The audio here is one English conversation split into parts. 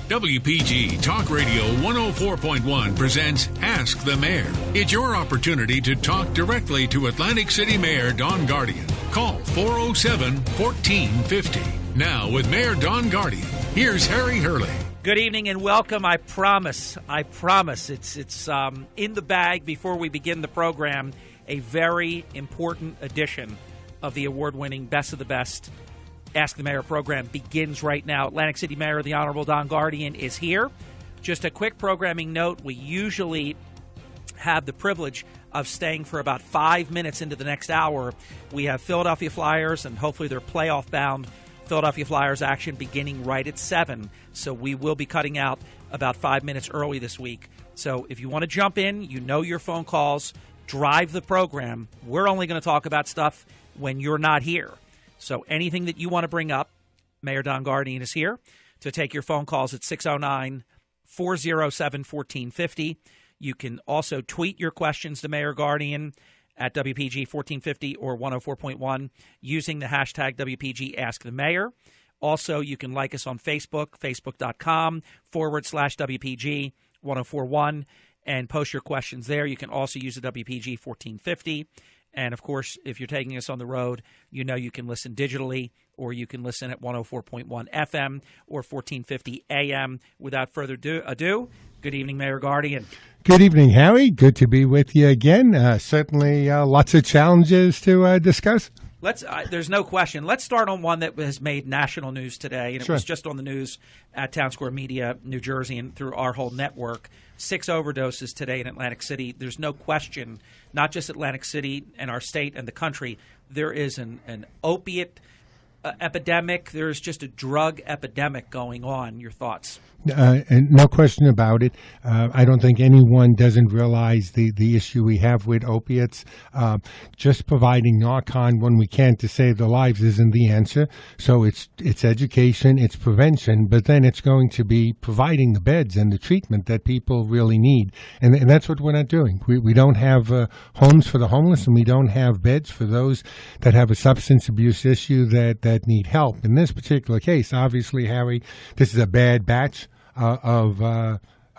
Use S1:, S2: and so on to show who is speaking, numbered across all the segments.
S1: WPG Talk Radio 104.1 presents Ask the Mayor. It's your opportunity to talk directly to Atlantic City Mayor Don Guardian. Call 407-1450. Now with Mayor Don Guardian, here's Harry Hurley.
S2: Good evening and welcome. I promise, it's in the bag before we begin the program. A very important edition of the award-winning Best of the Best Ask the Mayor program begins right now. Atlantic City Mayor, the Honorable Don Guardian, is here. Just a quick programming note. We usually have the privilege of staying for about 5 minutes into the next hour. We have Philadelphia Flyers and hopefully their playoff-bound Philadelphia Flyers action beginning right at 7. So we will be cutting out about 5 minutes early this week. So if you want to jump in, you know your phone calls, drive the program. We're only going to talk about stuff when you're not here. So anything that you want to bring up, Mayor Don Guardian is here to take your phone calls at 609-407-1450. You can also tweet your questions to Mayor Guardian at WPG 1450 or 104.1 using the hashtag WPG Ask the Mayor. Also, you can like us on Facebook, facebook.com/WPG 1041, and post your questions there. You can also use the WPG 1450. And, of course, if you're taking us on the road, you know you can listen digitally or you can listen at 104.1 FM or 1450 AM. Without further ado, good evening, Mayor Guardian.
S3: Good evening, Harry. Good to be with you again. Certainly lots of challenges to discuss.
S2: There's no question. Let's start on one that has made national news today, and it was just on the news at Town Square Media, New Jersey, and through our whole network. 6 overdoses today in Atlantic City. There's no question, not just Atlantic City and our state and the country, there is an opiate epidemic. There's just a drug epidemic going on. Your thoughts?
S3: And no question about it. I don't think anyone doesn't realize the issue we have with opiates. Just providing Narcan when we can to save their lives isn't the answer. So it's education, it's prevention, but then it's going to be providing the beds and the treatment that people really need. And that's what we're not doing. We don't have homes for the homeless, and we don't have beds for those that have a substance abuse issue that need help. In this particular case, obviously, Harry, this is a bad batch of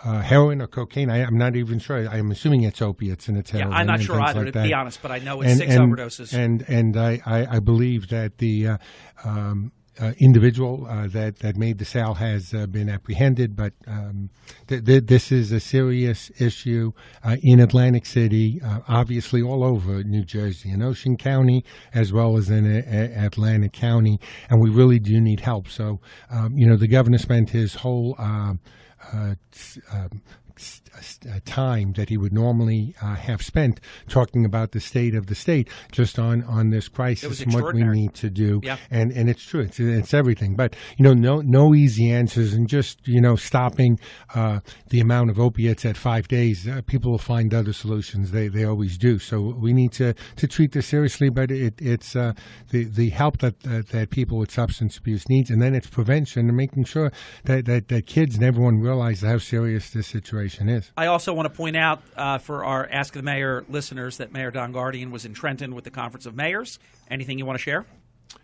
S3: heroin or cocaine. I'm not even sure. I'm assuming it's opiates and it's heroin.
S2: Yeah, I'm not sure either,
S3: like
S2: to be honest, but I know it's 6 overdoses.
S3: And I believe that the individual that made the sale has been apprehended, but this is a serious issue in Atlantic City, obviously all over New Jersey and Ocean County, as well as in Atlantic County, and we really do need help. So, the governor spent his whole time that he would normally have spent talking about the state of the state just on this crisis and what we need to do.
S2: Yeah.
S3: And it's true. It's everything. But, no easy answers, and just, stopping the amount of opiates at 5 days, people will find other solutions. They always do. So we need to treat this seriously, but it's the help that people with substance abuse needs, and then it's prevention and making sure that kids and everyone realize how serious this situation is.
S2: I also want to point out for our Ask the Mayor listeners that Mayor Don Guardian was in Trenton with the Conference of Mayors. Anything you want to share?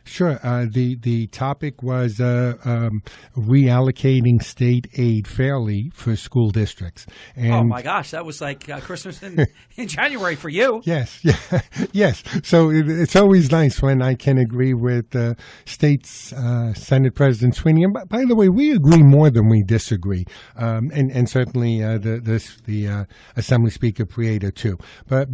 S3: Sure. The topic was reallocating state aid fairly for school districts. And
S2: oh, my gosh. That was like Christmas in January for you.
S3: Yes. Yeah, yes. So it's always nice when I can agree with State's Senate President Sweeney. And by the way, we agree more than we disagree. And certainly the Assembly Speaker Prieto, too. But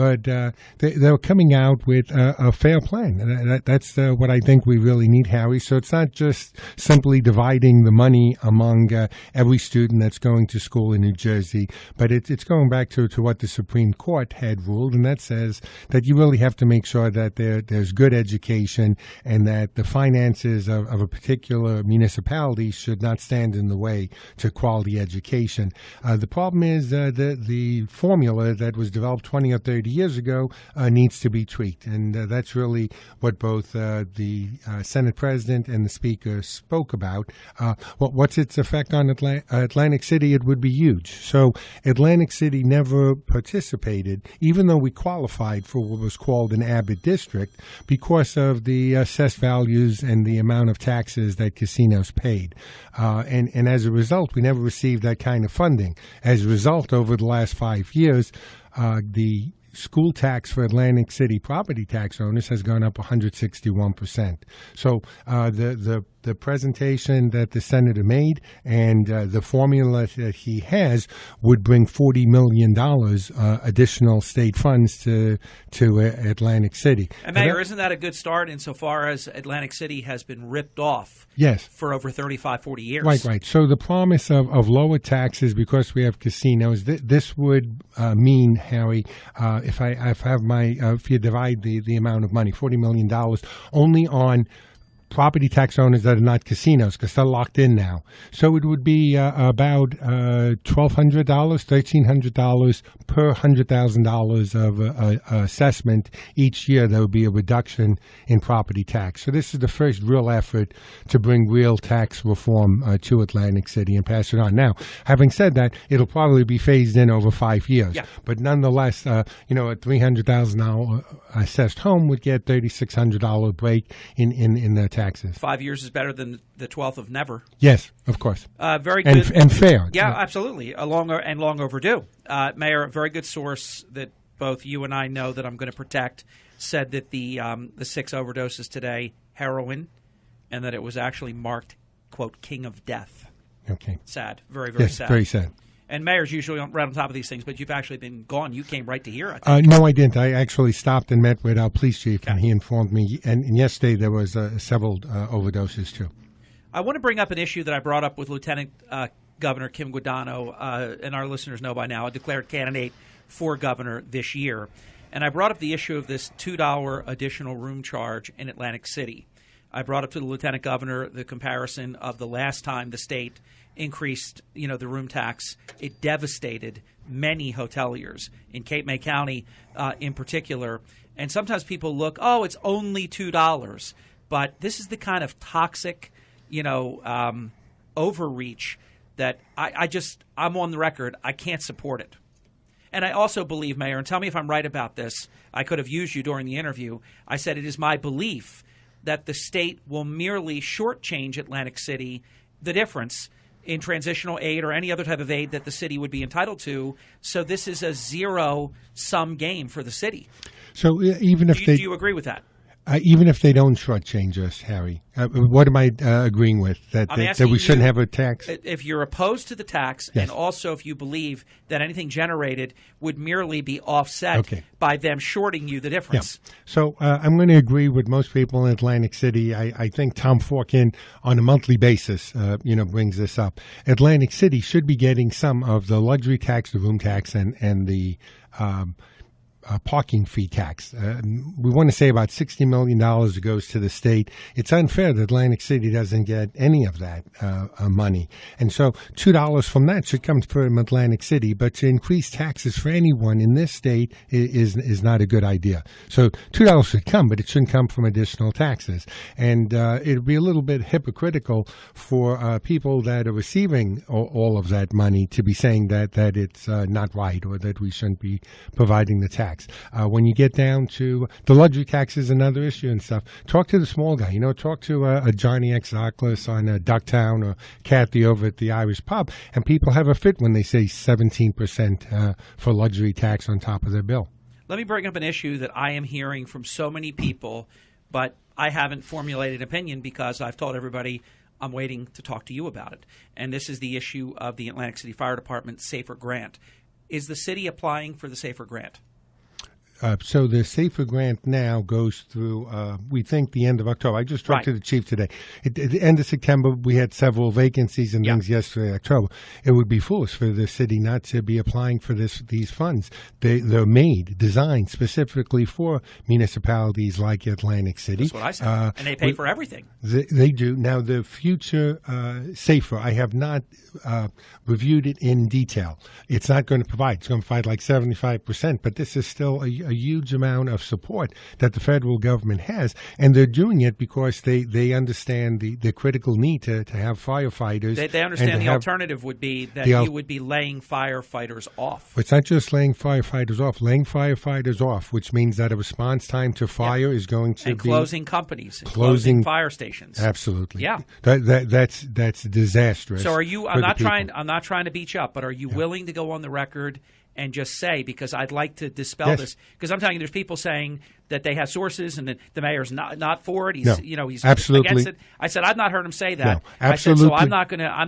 S3: they're coming out with a fair plan. And that's what I think we really need, Harry. So it's not just simply dividing the money among every student that's going to school in New Jersey, but it's going back to what the Supreme Court had ruled, and that says that you really have to make sure that there's good education and that the finances of a particular municipality should not stand in the way to quality education. The problem is the formula that was developed 20 or 30 years ago needs to be tweaked, and that's really what both the the Senate President and the Speaker spoke about. What's its effect on Atlantic City? It would be huge. So Atlantic City never participated, even though we qualified for what was called an Abbott district, because of the assessed values and the amount of taxes that casinos paid. And as a result, we never received that kind of funding. As a result, over the last 5 years, the school tax for Atlantic City property tax owners has gone up 161%. So the presentation that the senator made and the formula that he has would bring $40 million additional state funds to Atlantic City.
S2: And Mayor, isn't that a good start insofar as Atlantic City has been ripped off
S3: yes.
S2: for over 35, 40 years?
S3: Right. So the promise of lower taxes because we have casinos, this would mean, Harry, if you divide the amount of money, $40 million, only on property tax owners that are not casinos because they're locked in now. So it would be about $1,200, $1,300 per $100,000 of assessment each year. There would be a reduction in property tax. So this is the first real effort to bring real tax reform to Atlantic City and pass it on. Now, having said that, it'll probably be phased in over 5 years.
S2: Yeah.
S3: But nonetheless, a $300,000 assessed home would get $3,600 break in the taxes.
S2: 5 years is better than the 12th of never.
S3: Yes, of course.
S2: Very good.
S3: And fair.
S2: Yeah, absolutely. Long overdue. Mayor, a very good source that both you and I know that I'm going to protect said that the 6 overdoses today, heroin, and that it was actually marked, quote, king of death.
S3: Okay.
S2: Sad. Very, very
S3: yes,
S2: sad.
S3: Very sad.
S2: And Mayor's usually right on top of these things, but you've actually been gone. You came right to here, I think.
S3: No, I didn't. I actually stopped and met with our police chief, and he informed me. And yesterday there was several overdoses, too.
S2: I want to bring up an issue that I brought up with Lieutenant Governor Kim Guadagno, and our listeners know by now, a declared candidate for governor this year. And I brought up the issue of this $2 additional room charge in Atlantic City. I brought up to the Lieutenant Governor the comparison of the last time the state increased, the room tax. It devastated many hoteliers in Cape May County in particular. And sometimes people look, it's only $2. But this is the kind of toxic, overreach that I'm on the record, I can't support it. And I also believe, Mayor, and tell me if I'm right about this, I could have used you during the interview. I said it is my belief that the state will merely shortchange Atlantic City the difference in transitional aid or any other type of aid that the city would be entitled to. So this is a zero-sum game for the city.
S3: So even if
S2: do you agree with that?
S3: Even if they don't shortchange us, Harry, what am I agreeing with? That we shouldn't have a tax?
S2: If you're opposed to the tax,
S3: yes.
S2: and also if you believe that anything generated would merely be offset by them shorting you the difference.
S3: Yeah. So I'm going to agree with most people in Atlantic City. I think Tom Forkin, on a monthly basis, brings this up. Atlantic City should be getting some of the luxury tax, the room tax, and the parking fee tax. We want to say about $60 million goes to the state. It's unfair that Atlantic City doesn't get any of that money. And so $2 from that should come from Atlantic City, but to increase taxes for anyone in this state is not a good idea. So $2 should come, but it shouldn't come from additional taxes. And it would be a little bit hypocritical for people that are receiving all of that money to be saying that it's not right or that we shouldn't be providing the tax. When you get down to the luxury tax is another issue and stuff. Talk to the small guy. Talk to a Johnny Exarchlis on Ducktown or Kathy over at the Irish Pub, and people have a fit when they say 17% for luxury tax on top of their bill.
S2: Let me bring up an issue that I am hearing from so many people, but I haven't formulated an opinion because I've told everybody I'm waiting to talk to you about it. And this is the issue of the Atlantic City Fire Department SAFER grant. Is the city applying for the SAFER grant?
S3: So the SAFER grant now goes through, we think, the end of October. I just talked to the chief today. At the end of September, we had several vacancies and things yesterday, October. It would be foolish for the city not to be applying for these funds. They're designed specifically for municipalities like Atlantic City.
S2: That's what I said. And they pay for everything.
S3: They do. Now, the future SAFER, I have not reviewed it in detail. It's not going to provide. It's going to provide like 75%, but this is still a a huge amount of support that the federal government has, and they're doing it because they understand the critical need to have firefighters.
S2: They understand the alternative would be that you would be laying firefighters off.
S3: It's not just laying firefighters off, which means that a response time to fire is going to be
S2: closing companies, closing fire stations.
S3: Absolutely,
S2: yeah.
S3: That's disastrous.
S2: So are you? I'm not trying to beat you up, but are you willing to go on the record and just say, because I'd like to dispel this, because I'm telling you, there's people saying that they have sources and that the mayor's not for it. He's
S3: absolutely
S2: against it. I said I've not heard him say that.
S3: No, absolutely.
S2: I said, so I'm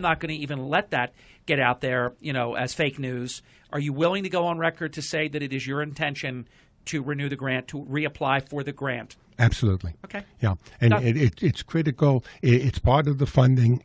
S2: not gonna even let that get out there, as fake news. Are you willing to go on record to say that it is your intention to renew the grant, to reapply for the grant?
S3: Absolutely.
S2: Okay.
S3: Yeah, and it's critical. It's part of the funding.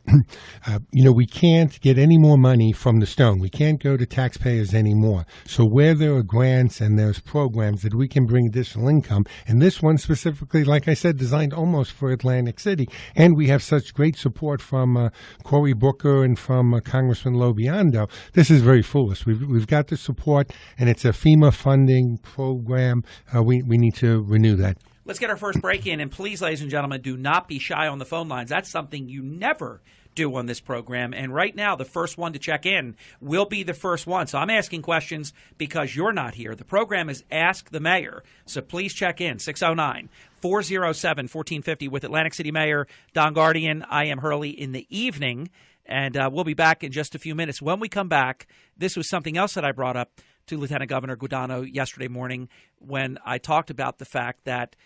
S3: We can't get any more money from the stone. We can't go to taxpayers anymore. So where there are grants and there's programs that we can bring additional income, and this one specifically, like I said, designed almost for Atlantic City, and we have such great support from Cory Booker and from Congressman Lobiondo. This is very foolish. We've got the support, and it's a FEMA funding program. We need to renew that.
S2: Let's get our first break in, and please, ladies and gentlemen, do not be shy on the phone lines. That's something you never do on this program. And right now, the first one to check in will be the first one. So I'm asking questions because you're not here. The program is Ask the Mayor. So please check in, 609-407-1450 with Atlantic City Mayor Don Guardian. I am Hurley in the evening, and we'll be back in just a few minutes. When we come back, this was something else that I brought up to Lieutenant Governor Guadagno yesterday morning when I talked about the fact that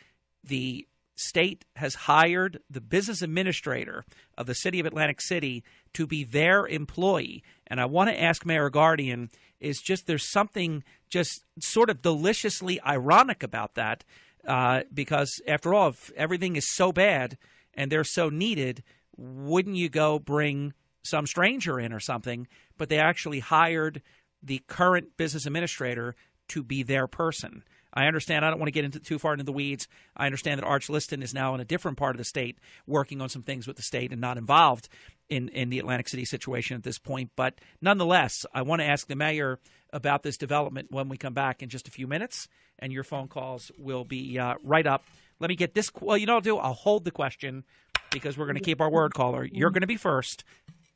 S2: the state has hired the business administrator of the city of Atlantic City to be their employee. And I want to ask Mayor Guardian, there's something just sort of deliciously ironic about that because, after all, if everything is so bad and they're so needed, wouldn't you go bring some stranger in or something? But they actually hired the current business administrator to be their person. I understand. I don't want to get too far into the weeds. I understand that Arch Liston is now in a different part of the state, working on some things with the state and not involved in the Atlantic City situation at this point. But nonetheless, I want to ask the mayor about this development when we come back in just a few minutes, and your phone calls will be right up. Let me get this. Well, you know what I'll do? I'll hold the question because we're going to keep our word, caller. You're going to be first.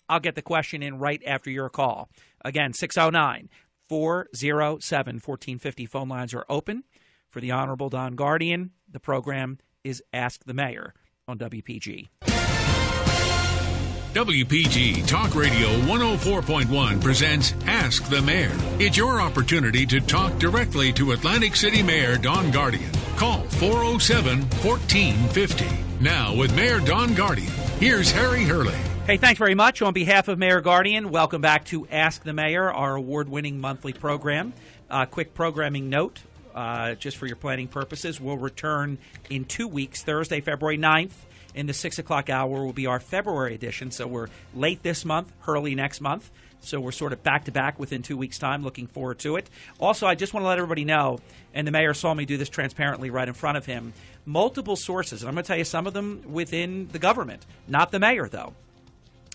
S2: I'll get the question in right after your call. Again, 609-407-1450. Phone lines are open for the Honorable Don Guardian. The program is Ask the Mayor on WPG.
S1: WPG Talk Radio 104.1 presents Ask the Mayor. It's your opportunity to talk directly to Atlantic City Mayor Don Guardian. Call 407-1450. Now with Mayor Don Guardian, here's Harry Hurley.
S2: Hey, thanks very much. On behalf of Mayor Guardian, welcome back to Ask the Mayor, our award-winning monthly program. Quick programming note, just for your planning purposes, we'll return in 2 weeks. Thursday, February 9th, in the 6 o'clock hour will be our February edition. So we're late this month, early next month. So we're sort of back-to-back within 2 weeks' time. Looking forward to it. Also, I just want to let everybody know, and the mayor saw me do this transparently right in front of him, multiple sources, and I'm going to tell you some of them within the government, not the mayor, though.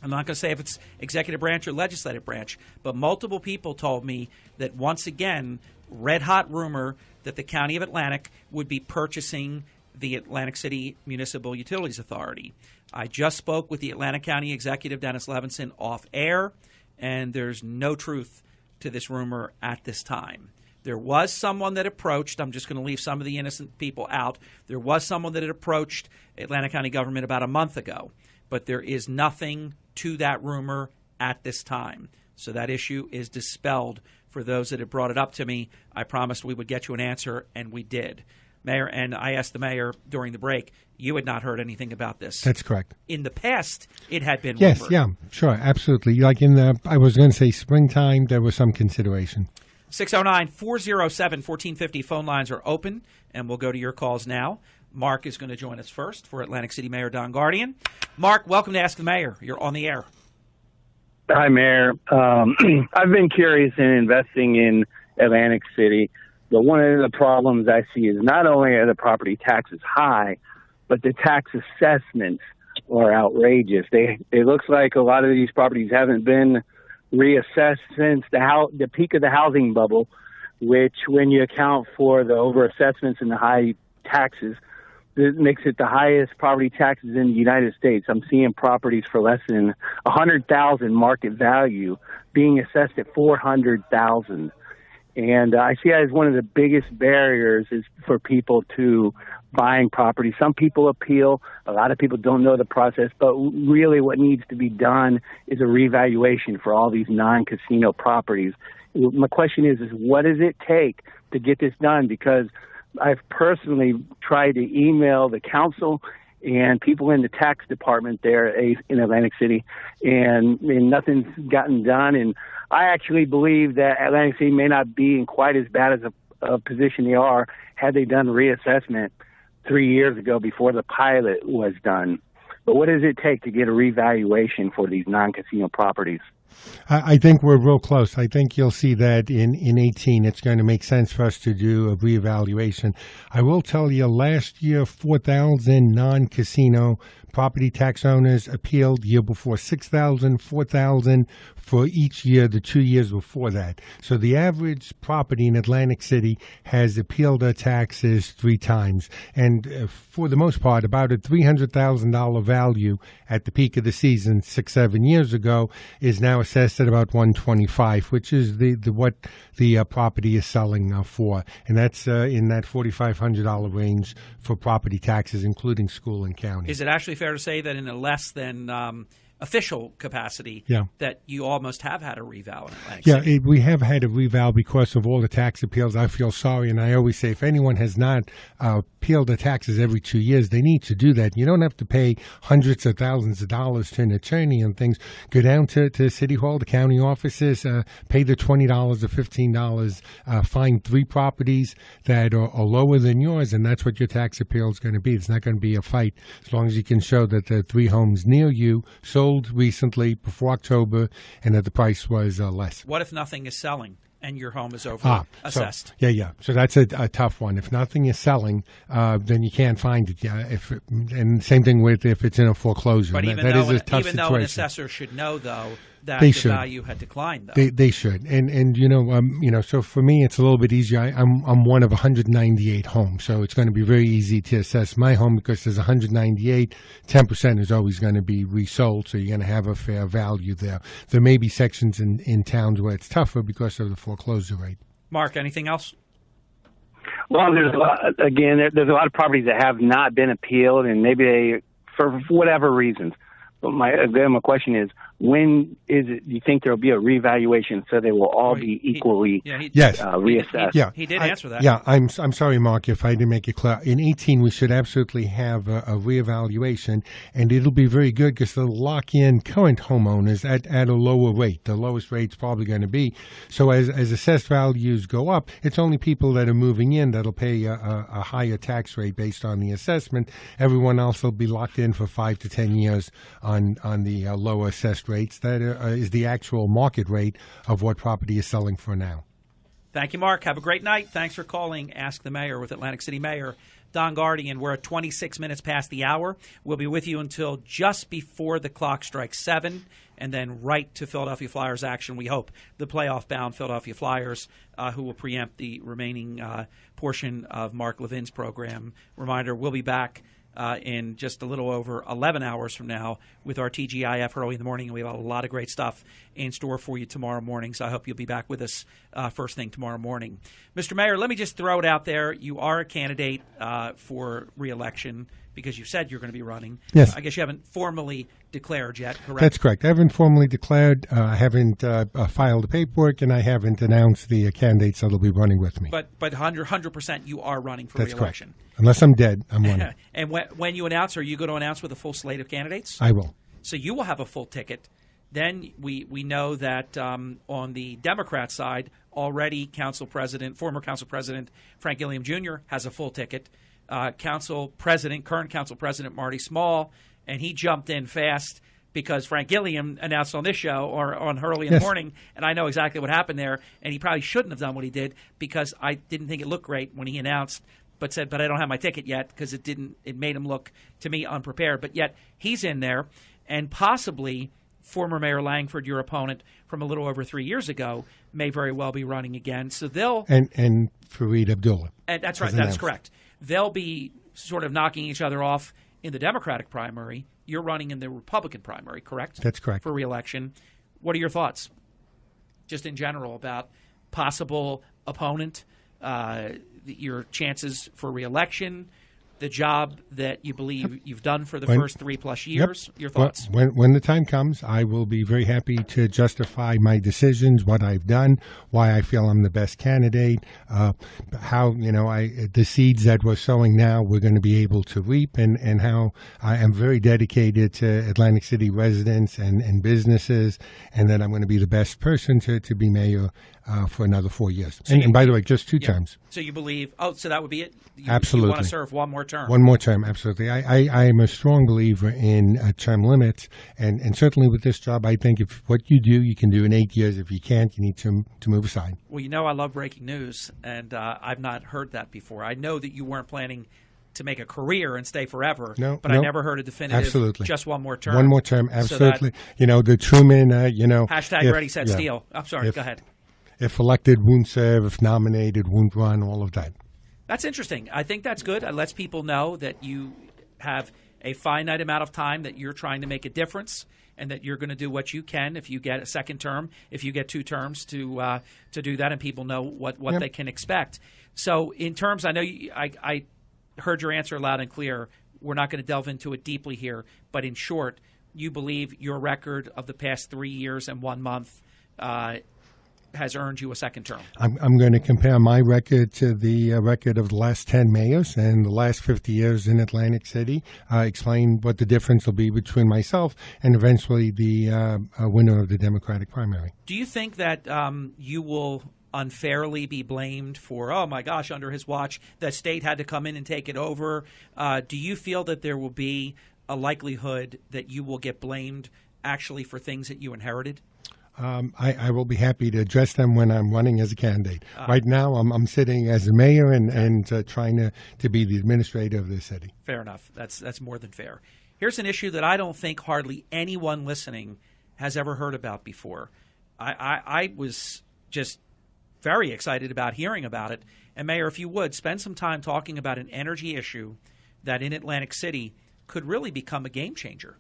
S2: I'm not going to say if it's executive branch or legislative branch, but multiple people told me that once again, red-hot rumor that the County of Atlantic would be purchasing the Atlantic City Municipal Utilities Authority. I just spoke with the Atlantic County Executive, Dennis Levinson, off air, and there's no truth to this rumor at this time. There was someone that approached, I'm just going to leave some of the innocent people out, there was someone that had approached Atlantic County government about a month ago, but there is nothing to that rumor at this time. So that issue is dispelled. For those that had brought it up to me, I promised we would get you an answer, and we did. Mayor, and I asked the mayor during the break, you had not heard anything about this.
S3: That's correct.
S2: In the past, it had been
S3: rumored. Yes, yeah, sure, absolutely. Like I was going to say springtime, there was some consideration.
S2: 609-407-1450. Phone lines are open, and we'll go to your calls now. Mark is going to join us first for Atlantic City Mayor Don Guardian. Mark, welcome to Ask the Mayor. You're on the air.
S4: Hi, Mayor. I've been curious in investing in Atlantic City, but one of the problems I see is not only are the property taxes high, but the tax assessments are outrageous. It looks like a lot of these properties haven't been reassessed since the peak of the housing bubble. which when you account for the overassessments and the high taxes, it makes it the highest property taxes in the United States. I'm seeing properties for less than $100,000 market value being assessed at $400,000. And I see that as one of the biggest barriers is for people to buying property. Some people appeal. A lot of people don't know the process. But really what needs to be done is a revaluation for all these non-casino properties. My question is what does it take to get this done? Because I've personally tried to email the council and people in the tax department there in Atlantic City, and nothing's gotten done. And I actually believe that Atlantic City may not be in quite as bad as a position they are had they done reassessment 3 years ago before the pilot was done. But what does it take to get a revaluation for these non-casino properties?
S3: I think we're real close. I think you'll see that in 18, it's going to make sense for us to do a reevaluation. I will tell you, last year, 4,000 non-casino property tax owners appealed. The year before, 6,000, 4,000 for each year, the 2 years before that. So the average property in Atlantic City has appealed their taxes 3 times. And for the most part, about a $300,000 value at the peak of the season 6-7 years ago is now assessed at about $125,000, which is what the property is selling for. And that's in that $4,500 range for property taxes, including school and county.
S2: Is it actually fair to say that in a less than official capacity that you almost have had a reval in Atlantic City?
S3: We have had a reval because of all the tax appeals. I feel sorry, and I always say if anyone has not appealed the taxes every 2 years, they need to do that. You don't have to pay hundreds of thousands of dollars to an attorney and things. Go down to City Hall, the county offices, pay the $20 or $15, find 3 properties that are lower than yours, and that's what your tax appeal is going to be. It's not going to be a fight as long as you can show that the 3 homes near you sold recently before October and that the price was less.
S2: What if nothing is selling and your home is over assessed?
S3: So that's a tough one. If nothing is selling, then you can't find it. And same thing with if it's in a foreclosure.
S2: But even though an assessor should know, though, that the value had declined, though.
S3: They should. And so for me, it's a little bit easier. I'm one of 198 homes, so it's going to be very easy to assess my home because there's 198. 10% is always going to be resold, so you're going to have a fair value there. There may be sections in towns where it's tougher because of the foreclosure rate.
S2: Mark, anything else?
S4: Well, there's a lot of properties that have not been appealed, and maybe they, for whatever reasons. But my question is, when is it? Do you think there will be a revaluation so they will all be equally reassessed?
S2: He did answer that.
S3: Yeah, I'm sorry, Mark, if I didn't make it clear. In 18, we should absolutely have a reevaluation, and it'll be very good because they'll lock in current homeowners at a lower rate. The lowest rate's probably going to be. So as assessed values go up, it's only people that are moving in that'll pay a higher tax rate based on the assessment. Everyone else will be locked in for 5 to 10 years on the lower assessed rates. That is the actual market rate of what property is selling for now.
S2: Thank you, Mark. Have a great night. Thanks for calling Ask the Mayor with Atlantic City Mayor Don Guardian. We're at 26 minutes past the hour. We'll be with you until just before the clock strikes 7, and then right to Philadelphia Flyers action. We hope the playoff-bound Philadelphia Flyers, who will preempt the remaining portion of Mark Levin's program. Reminder, we'll be back in just a little over 11 hours from now with our TGIF early in the morning. And we have a lot of great stuff in store for you tomorrow morning, so I hope you'll be back with us first thing tomorrow morning. Mr. Mayor, let me just throw it out there. You are a candidate for re-election because you said you're going to be running.
S3: Yes.
S2: I guess you haven't formally declared yet, correct?
S3: That's correct. I haven't formally declared. I haven't filed the paperwork, and I haven't announced the candidates that will be running with me.
S2: But 100% you are running for
S3: That's
S2: re-election.
S3: Correct. Unless I'm dead, I'm running.
S2: And when you announce, are you going to announce with a full slate of candidates?
S3: I will.
S2: So you will have a full ticket. Then we know that on the Democrat side, already former Council President Frank Gilliam Jr. has a full ticket. Current Council President Marty Small, and he jumped in fast because Frank Gilliam announced on this show or on early in the morning, and I know exactly what happened there, and he probably shouldn't have done what he did because I didn't think it looked great when he announced but I don't have my ticket yet because it made him look, to me, unprepared. But yet he's in there, and possibly former Mayor Langford, your opponent from a little over 3 years ago, may very well be running again. So they'll
S3: and Fareed Abdullah.
S2: And that's right. That's correct. They'll be sort of knocking each other off in the Democratic primary. You're running in the Republican primary, correct?
S3: That's correct.
S2: For re-election. What are your thoughts, just in general, about possible opponent, your chances for re-election, the job that you believe you've done for the first 3+ years? Your thoughts?
S3: When the time comes, I will be very happy to justify my decisions, what I've done, why I feel I'm the best candidate, how the seeds that we're sowing now we're going to be able to reap, and how I am very dedicated to Atlantic City residents and businesses, and that I'm going to be the best person to be mayor for another 4 years. So and by the way, just 2 terms.
S2: So you believe, so that would be it?
S3: Absolutely.
S2: You want to serve one more term?
S3: One more term, absolutely. I am a strong believer in term limits, and certainly with this job, I think if what you do, you can do in 8 years. If you can't, you need to move aside.
S2: Well, I love breaking news, and I've not heard that before. I know that you weren't planning to make a career and stay forever, but I never heard a definitive,
S3: absolutely.
S2: Just one more term.
S3: One more term, absolutely. So the Truman,
S2: Hashtag ready, set, steal. I'm sorry, go ahead.
S3: If elected, won't serve. If nominated, won't run, all of that.
S2: That's interesting. I think that's good. It lets people know that you have a finite amount of time that you're trying to make a difference, and that you're going to do what you can if you get a second term, if you get 2 terms to do that, and people know what they can expect. So in terms, I know I heard your answer loud and clear. We're not going to delve into it deeply here, but in short, you believe your record of the past 3 years and 1 month has earned you a second term.
S3: I'm going to compare my record to the record of the last 10 mayors and the last 50 years in Atlantic City, explain what the difference will be between myself and eventually the winner of the Democratic primary.
S2: Do you think that you will unfairly be blamed for, oh my gosh, under his watch, the state had to come in and take it over? Do you feel that there will be a likelihood that you will get blamed actually for things that you inherited?
S3: I will be happy to address them when I'm running as a candidate. Right now, I'm sitting as a mayor and trying to be the administrator of this city.
S2: Fair enough. That's more than fair. Here's an issue that I don't think hardly anyone listening has ever heard about before. I was just very excited about hearing about it. And Mayor, if you would, spend some time talking about an energy issue that in Atlantic City could really become a game changer.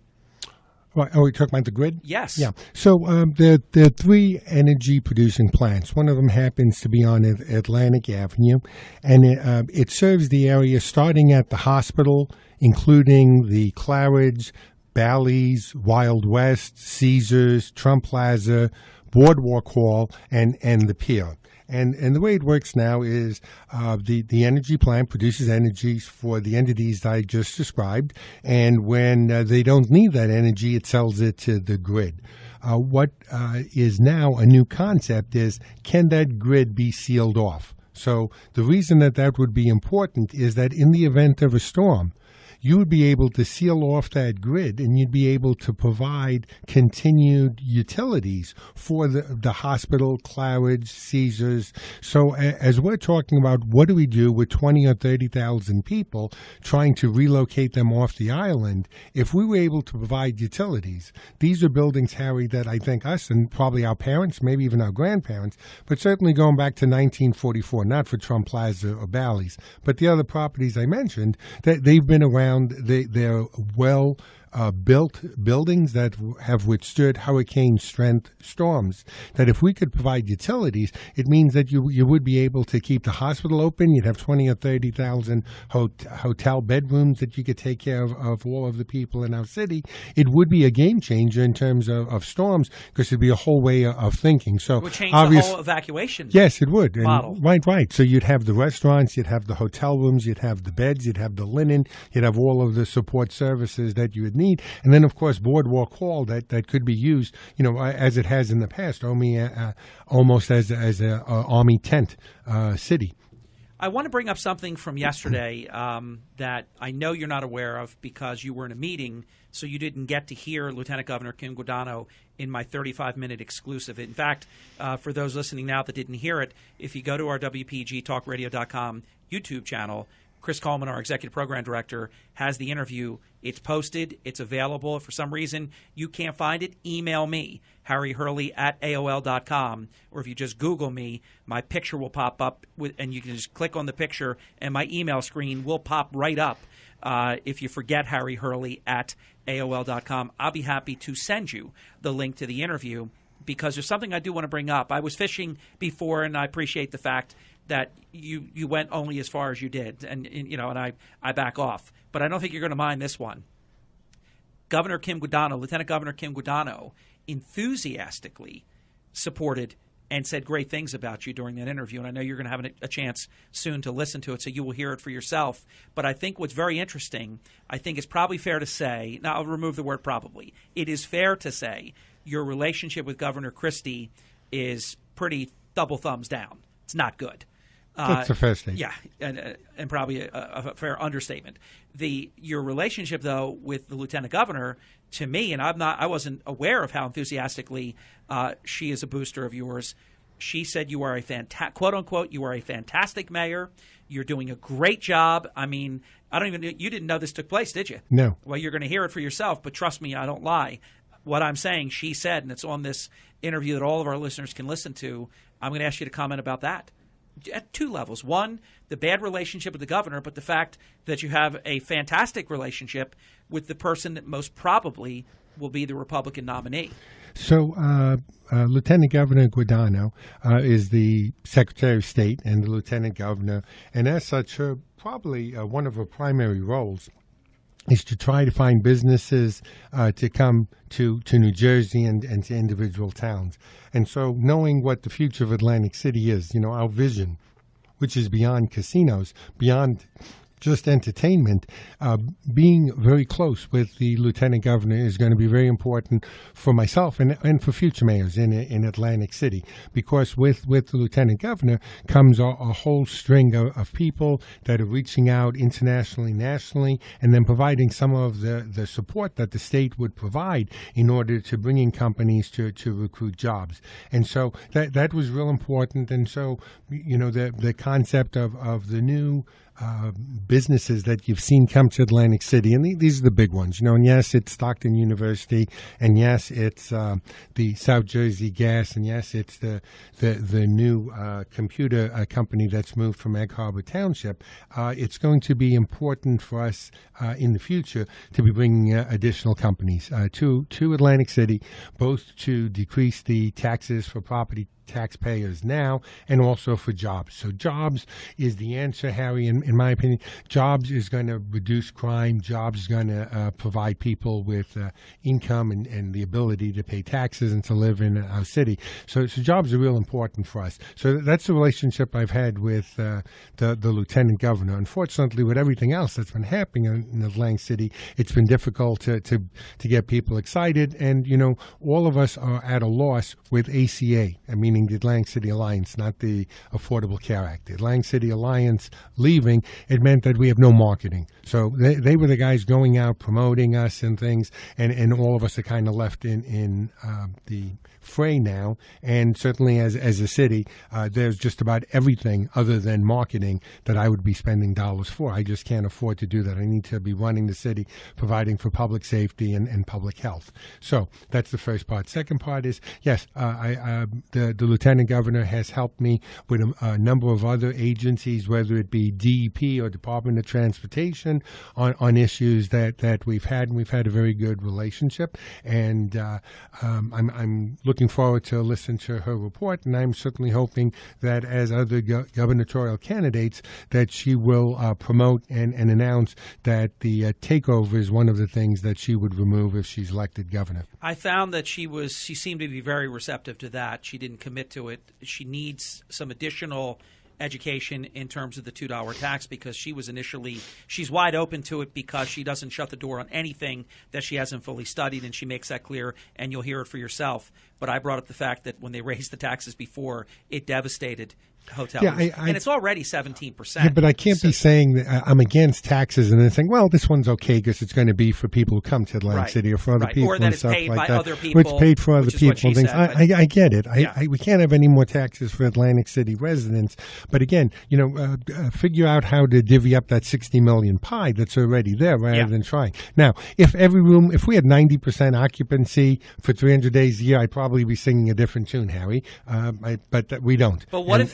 S3: Right. Are we talking about the grid?
S2: Yes.
S3: Yeah. So there are 3 energy-producing plants. One of them happens to be on Atlantic Avenue, and it serves the area starting at the hospital, including the Claridge, Bally's, Wild West, Caesars, Trump Plaza, Boardwalk Hall, and the pier. And the way it works now is the energy plant produces energy for the entities that I just described, and when they don't need that energy, it sells it to the grid. What is now a new concept is, can that grid be sealed off? So the reason that would be important is that in the event of a storm, you would be able to seal off that grid, and you'd be able to provide continued utilities for the hospital, Claridge, Caesars. So as we're talking about what do we do with 20 or 30,000 people trying to relocate them off the island, if we were able to provide utilities, these are buildings, Harry, that I think us and probably our parents, maybe even our grandparents, but certainly going back to 1944, not for Trump Plaza or Bally's, but the other properties I mentioned, that they've been around. They're built buildings that have withstood hurricane-strength storms, that if we could provide utilities, it means that you would be able to keep the hospital open. You'd have 20 or 30,000 hotel bedrooms that you could take care of all of the people in our city. It would be a game changer in terms of storms, because it'd be a whole way of thinking. So
S2: it would change the whole evacuation
S3: Yes, it would.
S2: model.
S3: Right. So you'd have the restaurants, you'd have the hotel rooms, you'd have the beds, you'd have the linen, you'd have all of the support services that you would need. And then, of course, Boardwalk Hall that could be used, as it has in the past, almost as an army tent city.
S2: I want to bring up something from yesterday that I know you're not aware of because you were in a meeting, so you didn't get to hear Lieutenant Governor Kim Guadagno in my 35-minute exclusive. In fact, for those listening now that didn't hear it, if you go to our WPGTalkRadio.com YouTube channel, Chris Coleman, our executive program director, has the interview. It's posted. It's available. If for some reason you can't find it, email me, harryhurley@aol.com. Or if you just Google me, my picture will pop up, and you can just click on the picture, and my email screen will pop right up. If you forget harryhurley@aol.com, I'll be happy to send you the link to the interview, because there's something I do want to bring up. I was fishing before, and I appreciate the fact that you went only as far as you did, and I back off. But I don't think you're going to mind this one. Governor Kim Guadagno, Lieutenant Governor Kim Guadagno, enthusiastically supported and said great things about you during that interview. And I know you're going to have a chance soon to listen to it, so you will hear it for yourself. But I think what's very interesting, I think it's probably fair to say, now I'll remove the word probably, it is fair to say your relationship with Governor Christie is pretty double thumbs down. It's not good.
S3: That's a fair statement.
S2: Yeah, and probably a fair understatement. Your relationship, though, with the Lieutenant Governor, to me, and I wasn't aware of how enthusiastically she is a booster of yours. She said you are quote unquote, you are a fantastic mayor. You're doing a great job. I mean, you didn't know this took place, did you?
S3: No.
S2: Well, you're going to hear it for yourself, but trust me, I don't lie. What I'm saying, she said, and it's on this interview that all of our listeners can listen to. I'm going to ask you to comment about that. At two levels. One, the bad relationship with the governor, but the fact that you have a fantastic relationship with the person that most probably will be the Republican nominee.
S3: So Lieutenant Governor Guadagno is the Secretary of State and the Lieutenant Governor, and as such, probably one of her primary roles is to try to find businesses to come to New Jersey and to individual towns. And so knowing what the future of Atlantic City is, our vision, which is beyond casinos, beyond just entertainment, being very close with the Lieutenant Governor is going to be very important for myself and for future mayors in Atlantic City, because with the Lieutenant Governor comes a whole string of people that are reaching out internationally, nationally, and then providing some of the support that the state would provide in order to bring in companies to recruit jobs. And so that was real important. And so, the concept of the new businesses that you've seen come to Atlantic City, and these are the big ones, and yes, it's Stockton University, and yes, it's the South Jersey Gas, and yes, it's the new computer company that's moved from Egg Harbor Township. It's going to be important for us in the future to be bringing additional companies to Atlantic City, both to decrease the taxes for property taxpayers now and also for jobs. So jobs is the answer, Harry, in my opinion. Jobs is going to reduce crime. Jobs is going to provide people with income and the ability to pay taxes and to live in our city. So jobs are real important for us. So that's the relationship I've had with the Lieutenant Governor. Unfortunately, with everything else that's been happening in Atlantic City, it's been difficult to get people excited. And, all of us are at a loss with ACA. Meaning the Atlantic City Alliance, not the Affordable Care Act. The Atlantic City Alliance leaving, it meant that we have no marketing. So they were the guys going out promoting us and things, and all of us are kind of left in the fray now. And certainly as a city, there's just about everything other than marketing that I would be spending dollars for. I just can't afford to do that. I need to be running the city, providing for public safety and public health. So that's the first part. Second part is, yes, the Lieutenant Governor has helped me with a number of other agencies, whether it be DEP or Department of Transportation, on issues that we've had, and we've had a very good relationship. And I'm looking forward to listen to her report, and I'm certainly hoping that as other gubernatorial candidates, that she will promote and announce that the takeover is one of the things that she would remove if she's elected governor.
S2: I found that she seemed to be very receptive to that. She didn't commit to it. She needs some additional education in terms of the $2 tax, because she's wide open to it, because she doesn't shut the door on anything that she hasn't fully studied, and she makes that clear, and you'll hear it for yourself. But I brought up the fact that when they raised the taxes before, it devastated hotel.
S3: Yeah,
S2: and it's already 17%.
S3: Yeah, but I can't be saying that I'm against taxes and then saying, well, this one's okay because it's going to be for people who come to Atlantic City or for other people
S2: or that
S3: and
S2: it's
S3: stuff
S2: paid
S3: like
S2: by
S3: that.
S2: other people.
S3: It's paid for other people and things.
S2: Said,
S3: I get it.
S2: Yeah.
S3: We can't have any more taxes for Atlantic City residents. But again, figure out how to divvy up that $60 million pie that's already there rather than trying. Now, if we had 90% occupancy for 300 days a year, I'd probably be singing a different tune, Harry. But we don't.
S2: But what if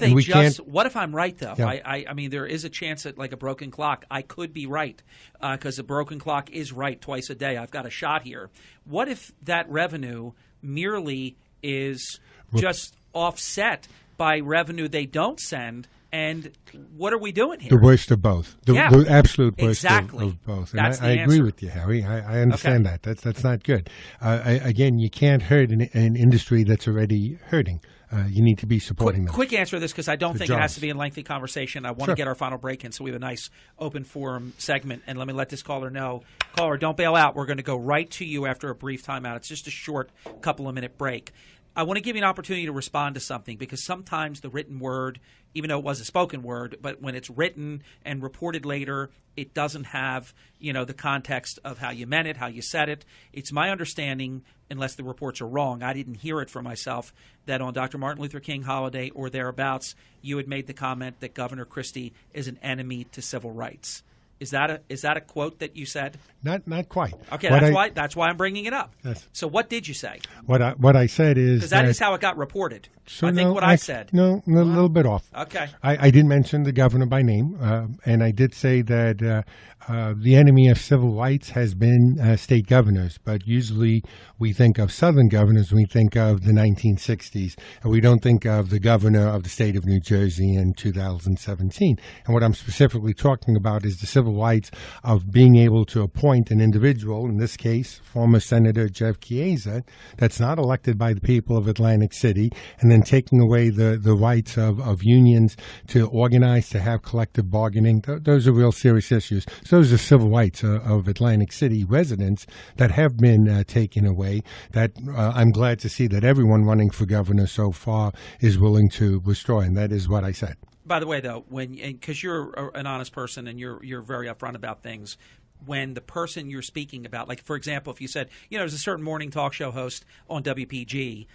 S2: what if I'm right, though?
S3: Yeah.
S2: I mean, there is a chance that, like a broken clock, I could be right because a broken clock is right twice a day. I've got a shot here. What if that revenue merely is just offset by revenue they don't send? And what are we doing here?
S3: The worst of both. The absolute worst of both. And
S2: That's
S3: I agree with you, Harry. I understand that. That's not good. Again, you can't hurt an industry that's already hurting. You need to be supporting them.
S2: Quick answer to this, because I don't think
S3: jobs.
S2: it has to be a lengthy conversation. I want to get our final break in, so we have a nice open forum segment. And let me let this caller know. Caller, don't bail out. We're going to go right to you after a brief timeout. It's just a short couple of minute break. I want to give you an opportunity to respond to something, because sometimes the written word, even though it was a spoken word, but when it's written and reported later, it doesn't have, the context of how you meant it, how you said it. It's my understanding, unless the reports are wrong, I didn't hear it for myself, that on Dr. Martin Luther King holiday or thereabouts, you had made the comment that Governor Christie is an enemy to civil rights. Is that a quote that you said?
S3: Not quite.
S2: Okay, that's why I'm bringing it up.
S3: Yes.
S2: So what did you say?
S3: What I said is
S2: because that is how it got reported.
S3: So
S2: I think I said.
S3: No, a little bit off.
S2: Okay.
S3: I did mention the governor by name, and I did say that the enemy of civil rights has been state governors, but usually we think of Southern governors when we think of the 1960s, and we don't think of the governor of the state of New Jersey in 2017. And what I'm specifically talking about is the civil rights of being able to appoint an individual, in this case, former Senator Jeff Chiesa, that's not elected by the people of Atlantic City, and then taking away the rights of unions to organize, to have collective bargaining. Those are real serious issues. So those are civil rights of Atlantic City residents that have been taken away, that I'm glad to see that everyone running for governor so far is willing to restore, and that is what I said.
S2: By the way, though, because you're an honest person and you're very upfront about things, when the person you're speaking about, like, for example, if you said, there's a certain morning talk show host on WPG,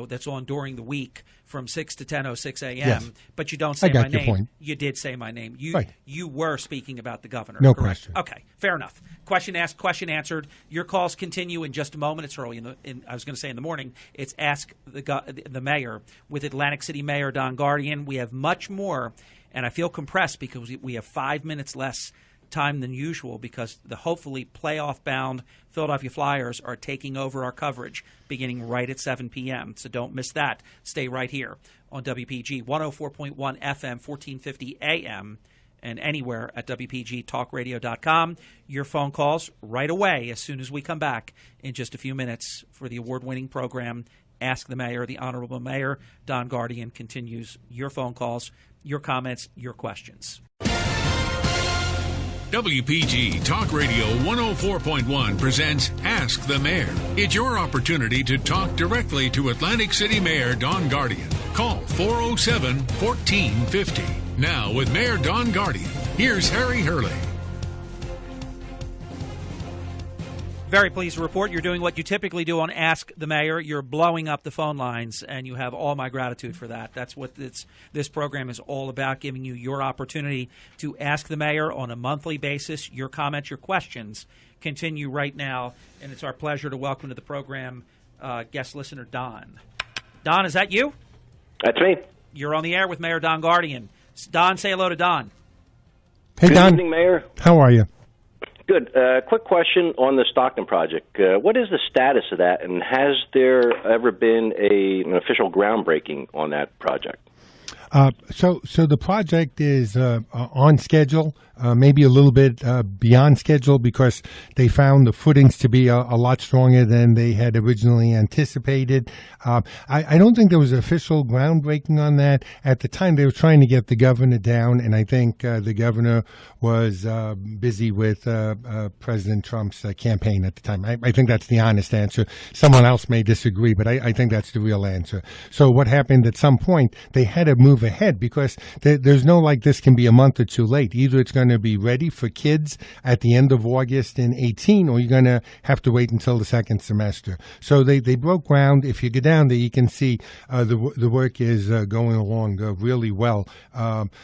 S2: that's on during the week from 6 to 10:06 a.m.,
S3: yes.
S2: But you don't say my name.
S3: Point.
S2: You did say my name.
S3: Right.
S2: You were speaking about the governor.
S3: No
S2: correct?
S3: question.
S2: Okay, fair enough. Question asked, question answered. Your calls continue in just a moment. It's early I was going to say in the morning. It's Ask the Mayor with Atlantic City Mayor Don Guardian. We have much more, and I feel compressed because we have 5 minutes less time than usual, because the hopefully playoff-bound Philadelphia Flyers are taking over our coverage beginning right at 7 p.m. So don't miss that. Stay right here on WPG 104.1 FM, 1450 AM, and anywhere at WPGTalkRadio.com. Your phone calls right away as soon as we come back in just a few minutes for the award-winning program Ask the Mayor. The Honorable Mayor Don Guardian continues your phone calls, your comments, your questions.
S1: WPG Talk Radio 104.1 presents Ask the Mayor. It's your opportunity to talk directly to Atlantic City Mayor Don Guardian. Call 407-1450. Now with Mayor Don Guardian, here's Harry Hurley.
S2: Very pleased to report you're doing what you typically do on Ask the Mayor. You're blowing up the phone lines, and you have all my gratitude for that. That's what this program is all about, giving you your opportunity to ask the mayor on a monthly basis. Your comments, your questions continue right now, and it's our pleasure to welcome to the program guest listener Don. Don, is that you?
S5: That's me.
S2: You're on the air with Mayor Don Guardian. Don, say hello to Don.
S3: Hey,
S5: Good
S3: Don.
S5: evening, Mayor.
S3: How are you?
S5: Good. Quick question on the Stockton project. What is the status of that, and has there ever been an official groundbreaking on that project?
S3: So the project is on schedule, maybe a little bit beyond schedule, because they found the footings to be a lot stronger than they had originally anticipated. I don't think there was official groundbreaking on that. At the time, they were trying to get the governor down, and I think the governor was busy with President Trump's campaign at the time. I think that's the honest answer. Someone else may disagree, but I think that's the real answer. So what happened at some point, they had to move move ahead because there's no like this can be a month or two late. Either it's going to be ready for kids at the end of August in 18, or you're going to have to wait until the second semester. So they broke ground. If you go down there, you can see the work is going along really well.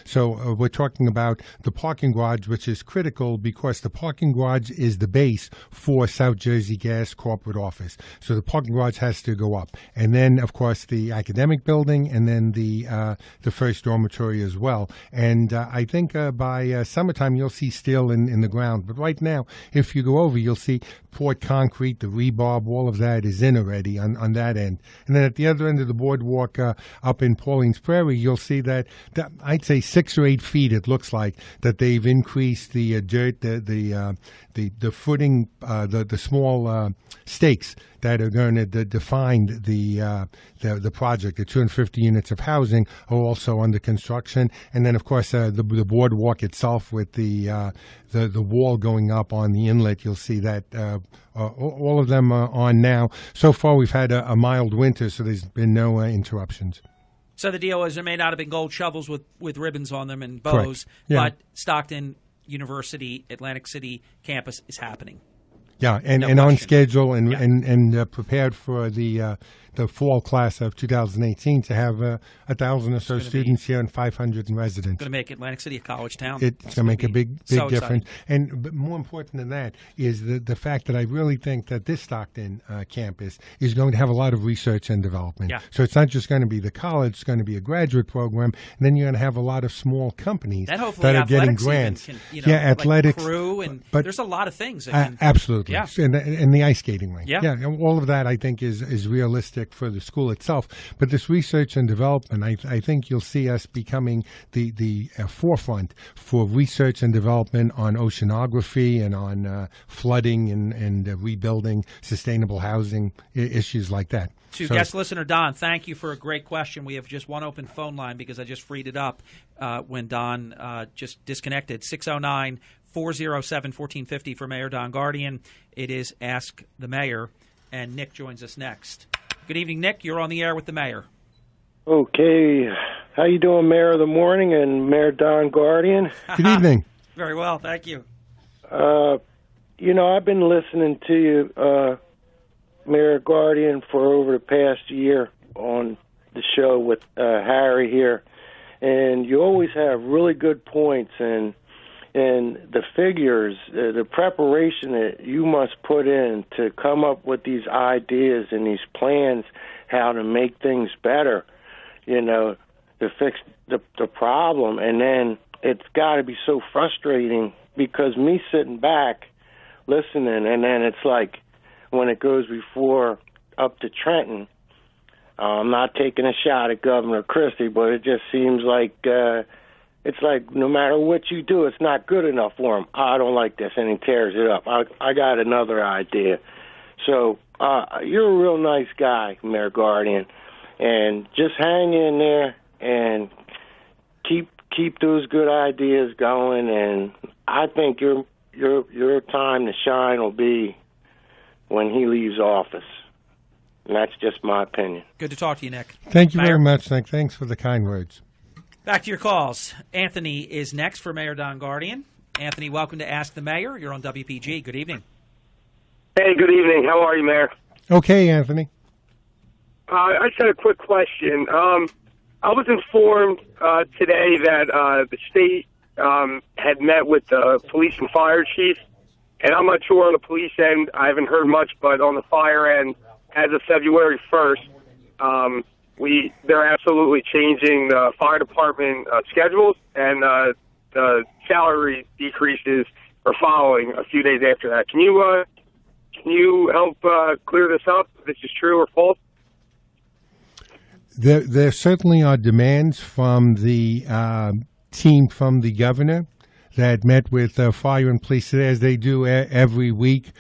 S3: So we're talking about the parking garage, which is critical because the parking garage is the base for South Jersey Gas corporate office. So the parking garage has to go up. And then, of course, the academic building and then the first dormitory as well. And I think by summertime, you'll see steel in the ground. But right now, if you go over, you'll see poured concrete, the rebar, all of that is in already on that end. And then at the other end of the boardwalk up in Pauline's Prairie, you'll see that I'd say 6 or 8 feet, it looks like, that they've increased the dirt, the footing, the small stakes that are going to define the project. The 250 units of housing are also under construction, and then of course the boardwalk itself with the wall going up on the inlet. You'll see that all of them are on now. So far, we've had a mild winter, so there's been no interruptions.
S2: So the deal is there may not have been gold shovels with ribbons on them and bows,
S3: yeah.
S2: But Stockton University, Atlantic City campus is happening.
S3: Yeah, and on schedule and prepared for the fall class of 2018 to have 1,000 or so students here and 500 residents.
S2: Going to make Atlantic City a college town.
S3: It's going to make a big
S2: so
S3: difference. But more important than that is the fact that I really think that this Stockton campus is going to have a lot of research and development.
S2: Yeah.
S3: So it's not just going to be the college, it's going to be a graduate program, and then you're going to have a lot of small companies that are getting grants.
S2: Can,
S3: athletics.
S2: Like crew, and
S3: but
S2: there's a lot of things.
S3: Absolutely.
S2: Yeah.
S3: And the ice skating rink.
S2: Yeah.
S3: All of that I think is realistic for the school itself. But this research and development, I think you'll see us becoming the forefront for research and development on oceanography and on flooding and rebuilding, sustainable housing, issues like that.
S2: Guest listener Don, thank you for a great question. We have just one open phone line because I just freed it up when Don just disconnected. 609-407-1450 for Mayor Don Guardian. It is Ask the Mayor, and Nick joins us next. Good evening, Nick. You're on the air with the mayor.
S6: Okay. How you doing, Mayor of the Morning and Mayor Don Guardian?
S3: Good evening.
S2: Very well, thank you.
S6: I've been listening to you, Mayor Guardian, for over the past year on the show with Harry here, and you always have really good points and the figures, the preparation that you must put in to come up with these ideas and these plans, how to make things better, to fix the problem. And then it's got to be so frustrating because me sitting back, listening, and then it's like when it goes before up to Trenton, I'm not taking a shot at Governor Christie, but it just seems like it's like no matter what you do, it's not good enough for him. I don't like this, and he tears it up. I got another idea. So you're a real nice guy, Mayor Guardian, and just hang in there and keep those good ideas going. And I think your time to shine will be when he leaves office. And that's just my opinion.
S2: Good to talk to you, Nick.
S3: Thank you very much, Nick. Thanks for the kind words.
S2: Back to your calls. Anthony is next for Mayor Don Guardian. Anthony, welcome to Ask the Mayor. You're on WPG. Good evening.
S7: Hey, good evening. How are you, Mayor?
S3: Okay, Anthony.
S7: I just had a quick question. I was informed today that the state had met with the police and fire chief, and I'm not sure on the police end. I haven't heard much, but on the fire end, as of February 1st, they're absolutely changing the fire department schedules, and the salary decreases are following a few days after that. Can you help clear this up, if this is true or false?
S3: There certainly are demands from the team from the governor that met with fire and police today, as they do every week.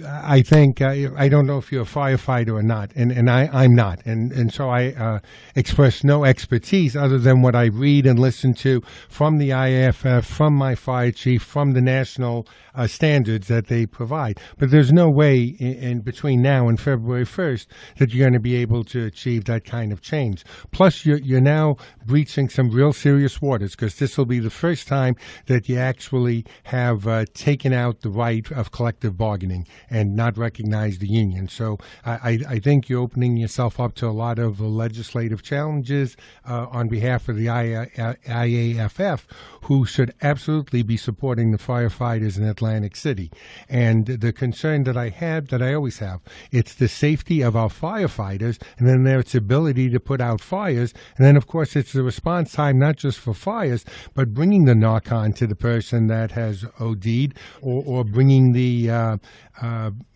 S3: I think I don't know if you're a firefighter or not, and I'm not, and so I express no expertise other than what I read and listen to from the IAFF, from my fire chief, from the national standards that they provide. But there's no way in between now and February 1st that you're going to be able to achieve that kind of change. Plus, you're now breaching some real serious waters, because this will be the first time that you actually have taken out the right of collective bargaining and not recognize the union. So I think you're opening yourself up to a lot of legislative challenges on behalf of the IAFF, who should absolutely be supporting the firefighters in Atlantic City. And the concern that I have, that I always have, it's the safety of our firefighters, and then their ability to put out fires. And then, of course, it's the response time, not just for fires, but bringing the narcan to the person that has OD'd, or bringing the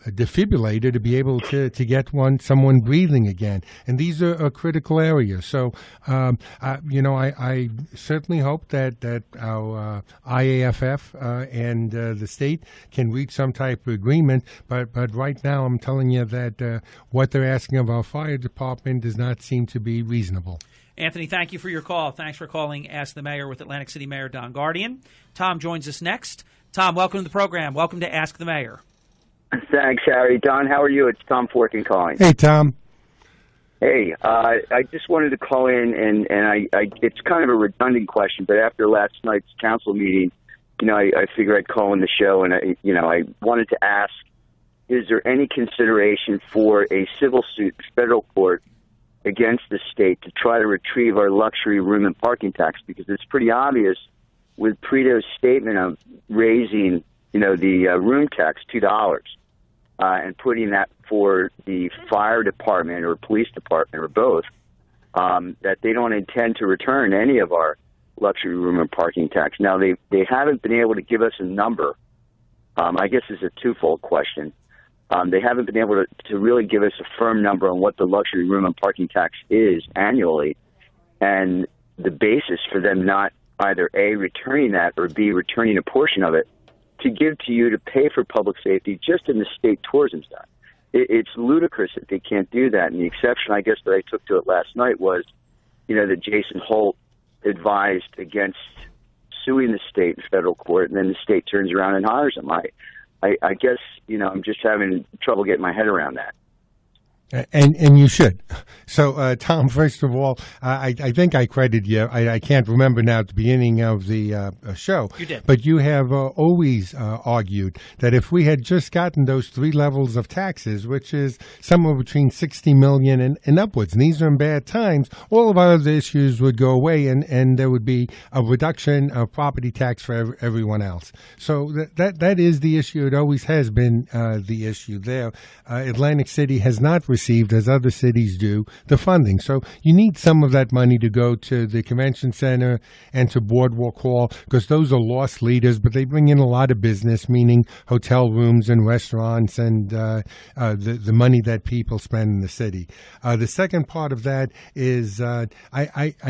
S3: defibrillator to be able to get someone breathing again. And these are critical areas. So, I certainly hope that our IAFF and the state can reach some type of agreement. But right now, I'm telling you that what they're asking of our fire department does not seem to be reasonable.
S2: Anthony, thank you for your call. Thanks for calling Ask the Mayor with Atlantic City Mayor Don Guardian. Tom joins us next. Tom, welcome to the program. Welcome to Ask the Mayor.
S8: Thanks, Harry. Don, how are you? It's Tom Forkin calling.
S3: Hey, Tom.
S8: Hey, I just wanted to call in, and it's kind of a redundant question, but after last night's council meeting, I figured I'd call in the show, and I wanted to ask, is there any consideration for a civil suit in federal court against the state to try to retrieve our luxury room and parking tax? Because it's pretty obvious with Preto's statement of raising, the room tax $2 and putting that for the fire department or police department or both, that they don't intend to return any of our luxury room and parking tax. Now, they haven't been able to give us a number. I guess it's a twofold question. They haven't been able to really give us a firm number on what the luxury room and parking tax is annually, and the basis for them not either A, returning that, or B, returning a portion of it to give to you to pay for public safety just in the state tourism side. It's ludicrous that they can't do that. And the exception, I guess, that I took to it last night was, that Jason Holt advised against suing the state in federal court, and then the state turns around and hires him. I guess, I'm just having trouble getting my head around that.
S3: And you should. So, Tom, first of all, I think I credited you. I can't remember now at the beginning of the show.
S2: You did.
S3: But you have always argued that if we had just gotten those 3 levels of taxes, which is somewhere between $60 million and upwards, and these are in bad times, all of our other issues would go away, and there would be a reduction of property tax for everyone else. So that is the issue. It always has been the issue there. Atlantic City has not received, as other cities do, the funding. So you need some of that money to go to the convention center and to Boardwalk Hall, because those are lost leaders, but they bring in a lot of business, meaning hotel rooms and restaurants and the money that people spend in the city. The second part of that is I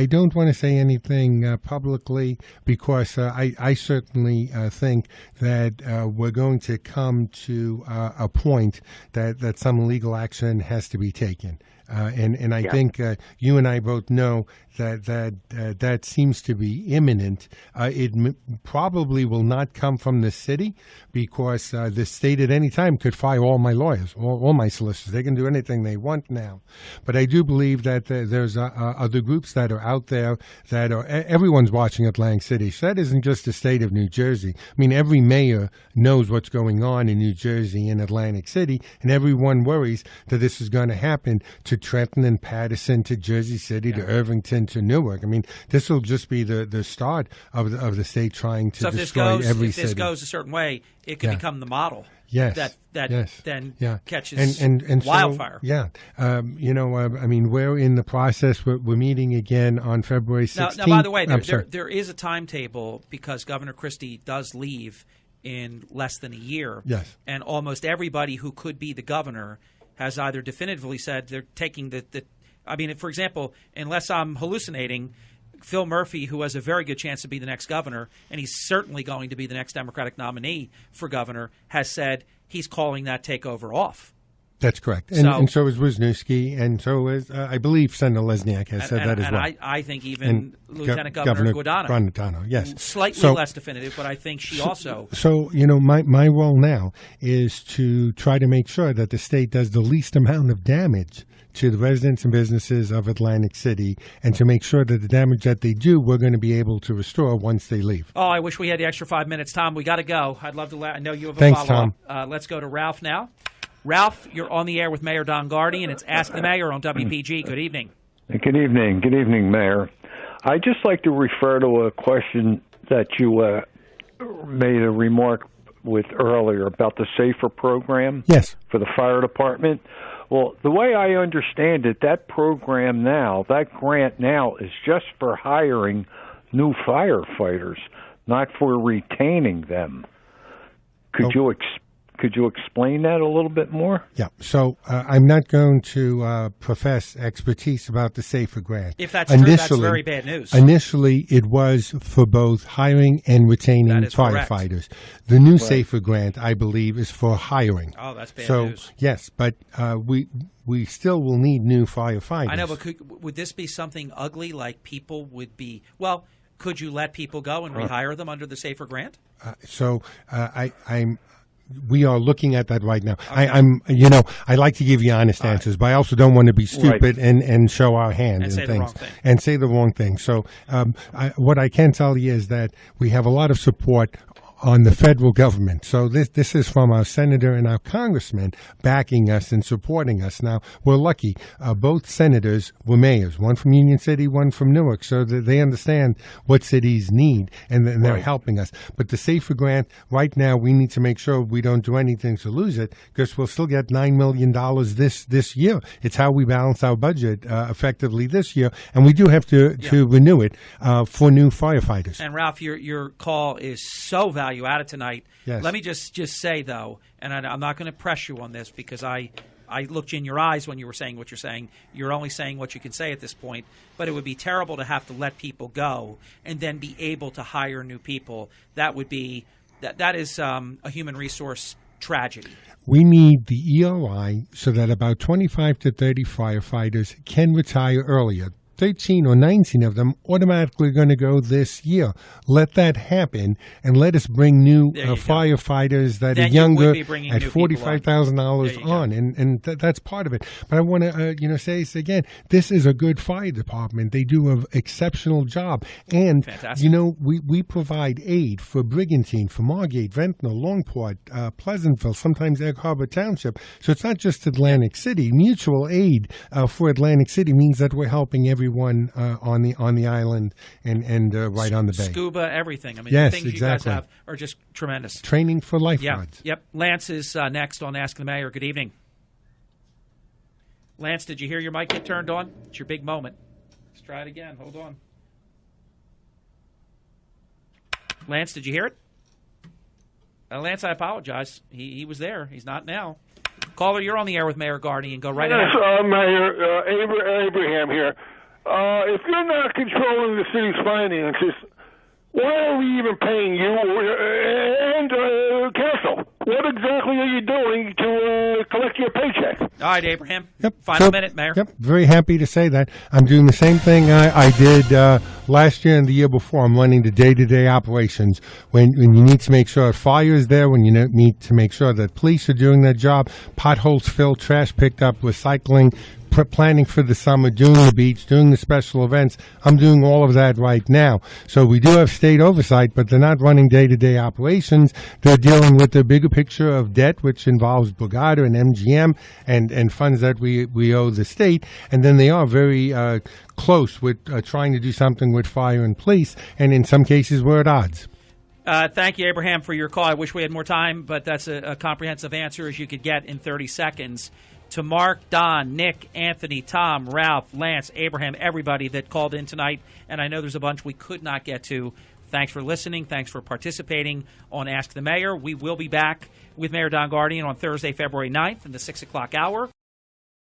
S3: don't want to say anything publicly, because I certainly think that we're going to come to a point that some legal action has to be taken. And I think you and I both know that seems to be imminent. It probably will not come from the city, because the state at any time could fire all my lawyers, all my solicitors. They can do anything they want now. But I do believe that there's other groups that are out there that are, everyone's watching Atlantic City. So that isn't just the state of New Jersey. I mean, every mayor knows what's going on in New Jersey and Atlantic City, and everyone worries that this is going to happen to Trenton and Patterson, to Jersey City, to Irvington, to Newark. I mean, this will just be the start of the state trying to destroy every city.
S2: If this goes a certain way, it could become the model.
S3: Yes.
S2: Then catches
S3: and
S2: wildfire.
S3: So, I mean, we're in the process. We're meeting again on February 16th.
S2: Now, by the way, there is a timetable, because Governor Christie does leave in less than a year.
S3: Yes.
S2: And almost everybody who could be the governor has either definitively said they're taking I mean, for example, unless I'm hallucinating, Phil Murphy, who has a very good chance to be the next governor, and he's certainly going to be the next Democratic nominee for governor, has said he's calling that takeover off.
S3: That's correct. And so is Wisniewski, and so is, I believe, Senator Lesniak has said that as well.
S2: And I think even Lieutenant Governor
S3: Guadagno, yes.
S2: Slightly less definitive, but I think she also.
S3: So, my role now is to try to make sure that the state does the least amount of damage to the residents and businesses of Atlantic City, and to make sure that the damage that they do, we're going to be able to restore once they leave.
S2: Oh, I wish we had the extra 5 minutes. Tom, we got to go. I'd love to I know you have a
S3: Thanks,
S2: follow-up.
S3: Tom.
S2: Let's go to Ralph now. Ralph, you're on the air with Mayor Don Gardy, and it's Ask the Mayor on WPG. Good evening.
S9: Good evening. Good evening, Mayor. I'd just like to refer to a question that you made a remark with earlier about the SAFER program.
S3: Yes.
S9: For the fire department. Well, the way I understand it, that program now, that grant now is just for hiring new firefighters, not for retaining them. Could you explain that a little bit more?
S3: Yeah. So I'm not going to profess expertise about the SAFER grant.
S2: If that's true, that's very bad news.
S3: Initially, it was for both hiring and retaining firefighters. Correct. The new SAFER grant, I believe, is for hiring.
S2: Oh, that's bad news.
S3: So, yes, but we still will need new firefighters.
S2: I know, but would this be something ugly, like people would be, well, could you let people go and rehire them under the SAFER grant? We are looking at that right now. Okay. I like to give you honest answers, but I also don't want to be stupid and show our hand and say
S3: things
S2: the wrong thing.
S3: And say the wrong thing. So, what I can tell you is that we have a lot of support on the federal government. So this is from our senator and our congressman backing us and supporting us. Now, we're lucky. Both senators were mayors, one from Union City, one from Newark, so that they understand what cities need, and they're helping us. But the SAFER grant, right now, we need to make sure we don't do anything to lose it, because we'll still get $9 million this year. It's how we balance our budget effectively this year, and we do have to renew it for new firefighters.
S2: And Ralph, your call is so valuable added tonight.
S3: Yes.
S2: Let me just say, though, and I'm not going to press you on this, because I looked in your eyes when you were saying what you're saying. You're only saying what you can say at this point. But it would be terrible to have to let people go and then be able to hire new people. That would be that is a human resource tragedy.
S3: We need the EOI so that about 25 to 30 firefighters can retire earlier. 13 or 19 of them automatically going to go this year. Let that happen, and let us bring new firefighters that are younger at $45,000 on, and that's part of it. But I want to say this again. This is a good fire department. They do an exceptional job, and
S2: fantastic.
S3: We provide aid for Brigantine, for Margate, Ventnor, Longport, Pleasantville, sometimes Egg Harbor Township. So it's not just Atlantic City. Mutual aid for Atlantic City means that we're helping everyone on the island and right on the bay.
S2: Scuba, everything. I mean,
S3: yes,
S2: the things
S3: exactly.
S2: You guys have are just tremendous.
S3: Training for lifeguards.
S2: Yep. Lance is next on Ask the Mayor. Good evening. Lance, did you hear your mic get turned on? It's your big moment. Let's try it again. Hold on. Lance, did you hear it? Lance, I apologize. He was there. He's not now. Caller, you're on the air with Mayor Gardy, and go right ahead.
S10: Yes, Mayor Abraham here. If you're not controlling the city's finances, why are we even paying you and council? What exactly are you doing to collect your paycheck?
S2: All right, Abraham.
S3: Yep.
S2: Final minute, Mayor.
S3: Yep. Very happy to say that. I'm doing the same thing I did last year and the year before. I'm running the day-to-day operations. When you need to make sure fire is there, when you need to make sure that police are doing their job, potholes filled, trash picked up, recycling, planning for the summer, doing the beach, doing the special events. I'm doing all of that right now. So we do have state oversight, but they're not running day-to-day operations. They're dealing with the bigger picture of debt, which involves Borgata and MGM and funds that we owe the state. And then they are very close with trying to do something with fire and police, and in some cases we're at odds.
S2: Thank you, Abraham, for your call. I wish we had more time, but that's a comprehensive answer as you could get in 30 seconds. To Mark, Don, Nick, Anthony, Tom, Ralph, Lance, Abraham, everybody that called in tonight, and I know there's a bunch we could not get to. Thanks for listening. Thanks for participating on Ask the Mayor. We will be back with Mayor Don Gardy on Thursday, February 9th in the 6 o'clock hour.